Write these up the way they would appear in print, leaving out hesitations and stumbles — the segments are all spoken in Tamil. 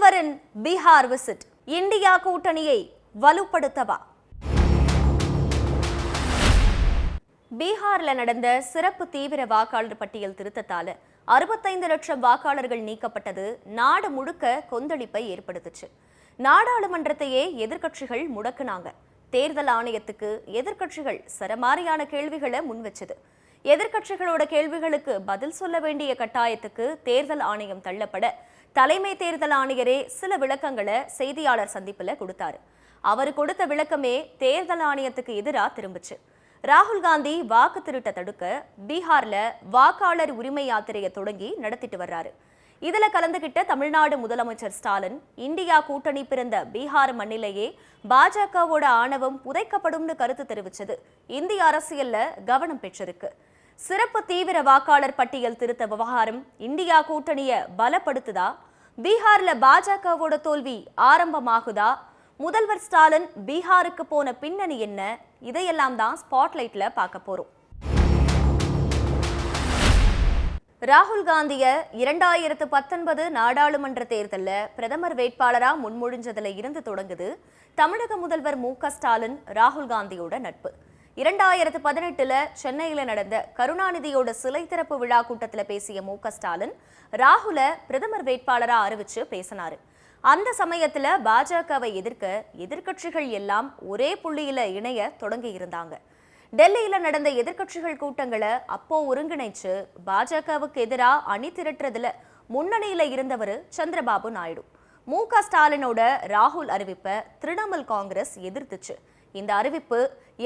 முதல்வரின் பீகார் விசிட் இந்தியா கூட்டணியை வலுப்படுத்தவா? பீகார்ல நடந்த சிறப்பு தீவிர வாக்காளர் பட்டியல் திருத்தத்தால 65 லட்சம் வாக்காளர்கள் நீக்கப்பட்டது நாடு முழுக்க கொந்தளிப்பை ஏற்படுத்துச்சு. நாடாளுமன்றத்தையே எதிர்க்கட்சிகள் முடக்குனாங்க. தேர்தல் ஆணையத்துக்கு எதிர்க்கட்சிகள் சரமாரியான கேள்விகளை முன்வச்சது. எதிர்க்கட்சிகளோட கேள்விகளுக்கு பதில் சொல்ல வேண்டிய கட்டாயத்துக்கு தேர்தல் ஆணையம் தள்ளப்பட தலைமை தேர்தல் ஆணையரே சில விளக்கங்களை செய்தியாளர் சந்திப்புல கொடுத்தாரு. அவர் கொடுத்த விளக்கமே தேர்தல் ஆணையத்துக்கு எதிராக திரும்பிச்சு. ராகுல் காந்தி வாக்கு திருட்ட தடுக்க பீகார்ல வாக்காளர் உரிமை யாத்திரையை தொடங்கி நடத்திட்டு வர்றாரு. இதுல கலந்துகிட்ட தமிழ்நாடு முதலமைச்சர் ஸ்டாலின் இந்தியா கூட்டணி பிறந்த பீகார் மண்ணிலேயே பாஜகவோட ஆணவம் புதைக்கப்படும்னு கருத்து தெரிவிச்சது இந்திய அரசியல்ல கவனம் பெற்றிருக்கு. சிறப்பு தீவிர வாக்காளர் பட்டியல் திருத்த விவகாரம் இந்தியா கூட்டணியை பலப்படுத்துதா? பீகார்ல பாஜகவோட தோல்வி ஆரம்பமாகுதா? முதல்வர் ஸ்டாலின் பீகாருக்கு போன பின்னணி என்ன? இதையெல்லாம் தான் ஸ்பாட்லைட்ல பார்க்க போறோம். ராகுல் காந்திய 2019 நாடாளுமன்ற தேர்தலில் பிரதமர் வேட்பாளரா முன்மொழிஞ்சதுல இருந்து தொடங்குது தமிழக முதல்வர் மு.க.ஸ்டாலின் ராகுல் காந்தியோட நட்பு. 2018 சென்னையில நடந்த கருணாநிதியோட சிலை திறப்பு விழா கூட்டத்தில் பேசிய மு.க.ஸ்டாலின் ராகுல பிரதமர் வேட்பாளரா அறிவிச்சு பேசினாரு. அந்த சமயத்துல பாஜகவை எதிர்க்க எதிர்க்கட்சிகள் எல்லாம் ஒரே புள்ளியில இணைய தொடங்கி இருந்தாங்க. டெல்லியில நடந்த எதிர்க்கட்சிகள் கூட்டங்களை அப்போ ஒருங்கிணைச்சு பாஜகவுக்கு எதிராக அணி திரட்டுறதுல முன்னணியில இருந்தவர் சந்திரபாபு நாயுடு. மு.க.ஸ்டாலினோட ராகுல் அறிவிப்பை திரிணாமுல் காங்கிரஸ் எதிர்த்துச்சு. இந்த அறிவிப்பு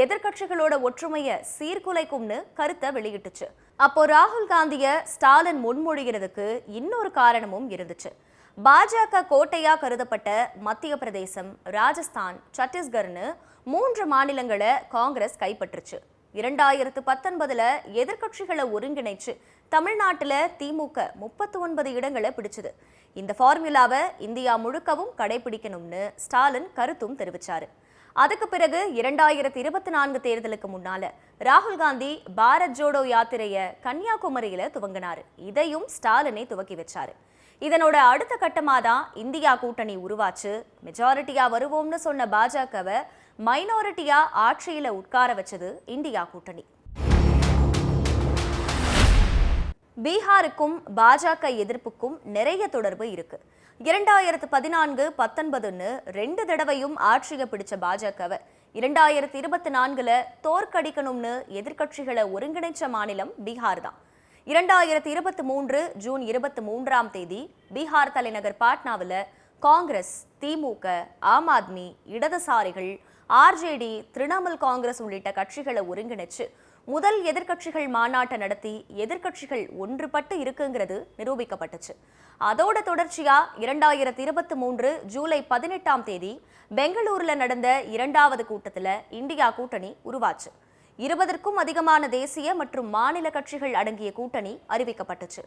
எதிர்க்கட்சிகளோட ஒற்றுமையை சீர்குலைக்கும்னு கருத்தை வெளியிட்டுச்சு. அப்போ ராகுல் காந்திய ஸ்டாலின் முன்மொழிகிறதுக்கு இன்னொரு காரணமும் இருந்துச்சு. பாஜக கோட்டையா கருதப்பட்ட மத்திய பிரதேசம், ராஜஸ்தான், சத்தீஸ்கர்னு 3 மாநிலங்களை காங்கிரஸ் கைப்பற்றுச்சு. 2019 எதிர்க்கட்சிகளை ஒருங்கிணைச்சு தமிழ்நாட்டில் திமுக 39 இடங்களை பிடிச்சது. இந்த ஃபார்முலாவை இந்தியா முழுக்கவும் கடைபிடிக்கணும்னு ஸ்டாலின் கருத்தும் தெரிவிச்சாரு. அதுக்கு பிறகு 2024 தேர்தலுக்கு முன்னால ராகுல் காந்தி பாரத் ஜோடோ யாத்திரைய கன்னியாகுமரியில துவங்கினாரு. இதையும் ஸ்டாலினே துவக்கி வச்சாரு. இதனோட அடுத்த கட்டமாக தான் இந்தியா கூட்டணி உருவாச்சு. மெஜாரிட்டியா வருவோம்னு சொன்ன பாஜகவை மைனாரிட்டியா ஆட்சியில உட்கார வச்சது இந்தியா கூட்டணி. பீகாருக்கும் பாஜக எதிர்ப்புக்கும் நிறைய தொடர்பு இருக்கு. 2014-19 2 தடவையும் ஆட்சியை பிடிச்ச பாஜகவை 2024 தோற்கடிக்கணும்னு எதிர்க்கட்சிகளை ஒருங்கிணைச்ச மாநிலம் பீகார் தான். 2023 ஜூன் 23ஆம் தேதி பீகார் தலைநகர் பாட்னாவில் காங்கிரஸ், திமுக, ஆம் ஆத்மி, இடதுசாரிகள், ஆர்ஜேடி, திரிணாமுல் காங்கிரஸ் உள்ளிட்ட கட்சிகளை ஒருங்கிணைச்சு முதல் எதிர்க்கட்சிகள் மாநாட்டை நடத்தி எதிர்க்கட்சிகள் ஒன்றுபட்டு இருக்குங்கிறது நிரூபிக்கப்பட்டுச்சு. அதோட தொடர்ச்சியா 2023 ஜூலை 18ஆம் தேதி பெங்களூர்ல நடந்த 2வது கூட்டத்துல இந்தியா கூட்டணி உருவாச்சு. 20க்கும் அதிகமான தேசிய மற்றும் மாநில கட்சிகள் அடங்கிய கூட்டணி அறிவிக்கப்பட்டுச்சு.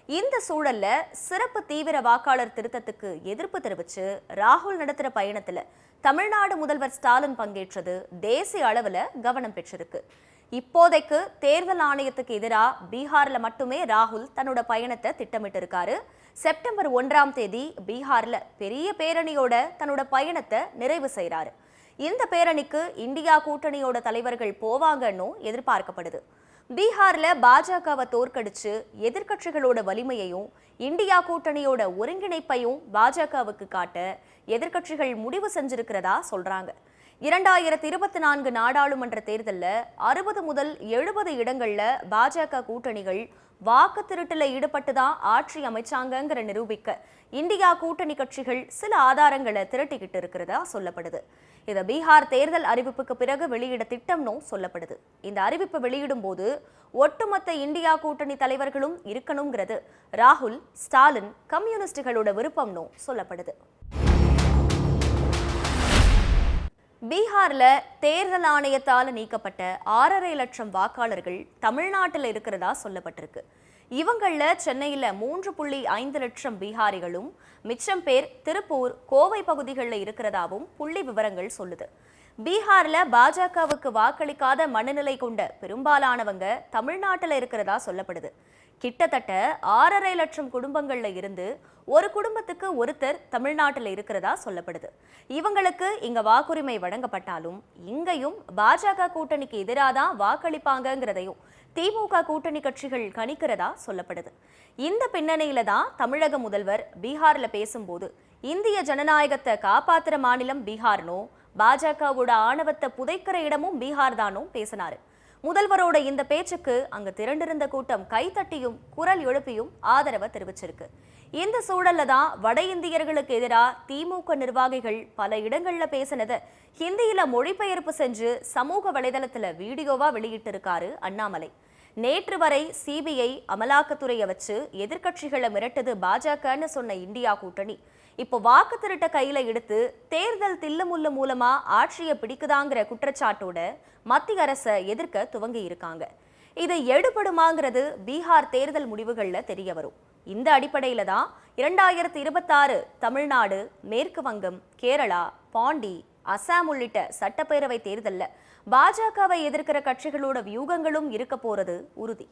இந்த சூழல்ல சிறப்பு தீவிர வாக்காளர் திருத்தத்துக்கு எதிர்ப்பு தெரிவிச்சு ராகுல் நடத்துற பயணத்துல தமிழ்நாடு முதல்வர் ஸ்டாலின் பங்கேற்றது தேசிய அளவுல கவனம் பெற்றிருக்கு. இப்போதைக்கு தேர்தல் ஆணையத்துக்கு எதிராக பீகார்ல மட்டுமே ராகுல் தன்னோட பயணத்தை திட்டமிட்டு இருக்காரு. செப்டம்பர் 1ஆம் தேதி பீகார்ல பெரிய பேரணியோட தன்னோட பயணத்தை நிறைவு செய்யறாரு. இந்த பேரணிக்கு இந்தியா கூட்டணியோட தலைவர்கள் போவாங்கன்னு எதிர்பார்க்கப்படுது. பீகார்ல பாஜகவை தோற்கடிச்சு எதிர்க்கட்சிகளோட வலிமையையும் இந்தியா கூட்டணியோட ஒருங்கிணைப்பையும் பாஜகவுக்கு காட்ட எதிர்க்கட்சிகள் முடிவு செஞ்சிருக்கிறதா சொல்றாங்க. 2024 நாடாளுமன்ற தேர்தலில் 60 முதல் 70 இடங்கள்ல பாஜக கூட்டணிகள் வாக்கு திருட்டுல ஈடுபட்டு தான் ஆட்சி அமைச்சாங்கிற நிரூபிக்க இந்தியா கூட்டணி கட்சிகள் சில ஆதாரங்களை திரட்டிக்கிட்டு இருக்கிறதா சொல்லப்படுது. இதை பீகார் தேர்தல் அறிவிப்புக்கு பிறகு வெளியிட திட்டம்னும் சொல்லப்படுது. இந்த அறிவிப்பு வெளியிடும் போது ஒட்டுமொத்த இந்தியா கூட்டணி தலைவர்களும் இருக்கணுங்கிறது ராகுல், ஸ்டாலின், கம்யூனிஸ்டுகளோட விருப்பம்னு சொல்லப்படுது. பீகார்ல தேர்தல் ஆணையத்தால் நீக்கப்பட்ட 6.5 லட்சம் வாக்காளர்கள் தமிழ்நாட்டில் இருக்கிறதா சொல்லப்பட்டிருக்கு. இவங்கள சென்னையில் 3.5 லட்சம் பீகாரிகளும் மிச்சம் பேர் திருப்பூர், கோவை பகுதிகளில் இருக்கிறதாவும் புள்ளி விவரங்கள் சொல்லுது. பீகார்ல பாஜகவுக்கு வாக்களிக்காத மனநிலை கொண்ட பெரும்பாலானவங்க தமிழ்நாட்டில் இருக்கிறதா சொல்லப்படுது. கிட்டத்தட்ட 6.5 லட்சம் குடும்பங்கள்ல இருந்து ஒரு குடும்பத்துக்கு ஒருத்தர் தமிழ்நாட்டில் இருக்கிறதா சொல்லப்படுது. இவங்களுக்கு இங்க வாக்குரிமை வழங்கப்பட்டாலும் இங்கேயும் பாஜக கூட்டணிக்கு எதிராக தான் வாக்களிப்பாங்கிறதையும் திமுக கூட்டணி கட்சிகள் கணிக்கிறதா சொல்லப்படுது. இந்த பின்னணியில தான் தமிழக முதல்வர் பீகார்ல பேசும்போது இந்திய ஜனநாயகத்தை காப்பாத்துற மாநிலம் பீகார்னோ, பாஜகவோட ஆணவத்தை புதைக்கிற இடமும் பீகார் தானோ பேசினாரு. முதல்வரோட இந்த பேச்சுக்கு அங்க திரண்டிருந்த கூட்டம் கைத்தட்டியும் குரல் எழுப்பியும் ஆதரவை தெரிவிச்சிருக்கு. இந்த சூழல்ல தான் வட இந்தியர்களுக்கு எதிராக திமுக நிர்வாகிகள் பல இடங்கள்ல பேசினதை ஹிந்தியில மொழிபெயர்ப்பு செஞ்சு சமூக வலைதளத்துல வீடியோவா வெளியிட்டு இருக்காரு அண்ணாமலை. நேற்று வரை சிபிஐ அமலாக்கத்துறையை வச்சு எதிர்கட்சிகளை மிரட்டுது பாஜகன்னு சொன்ன இந்தியா கூட்டணி இப்போ வாக்கு திருட்ட கையில எடுத்து தேர்தல் தில்லுமுல்லு மூலமா ஆட்சியை பிடிக்குதாங்கிற குற்றச்சாட்டோட மத்திய அரசை எதிர்க்க துவங்கி இருக்காங்க. இது எடுபடுமாங்கிறது பீகார் தேர்தல் முடிவுகள்ல தெரிய வரும். இந்த அடிப்படையில தான் 2026 தமிழ்நாடு, மேற்கு வங்கம், கேரளா, பாண்டி, அசாம் உள்ளிட்ட சட்டப்பேரவை தேர்தல்ல பாஜகவை எதிர்க்கிற கட்சிகளோட வியூகங்களும் இருக்க போறது உறுதி.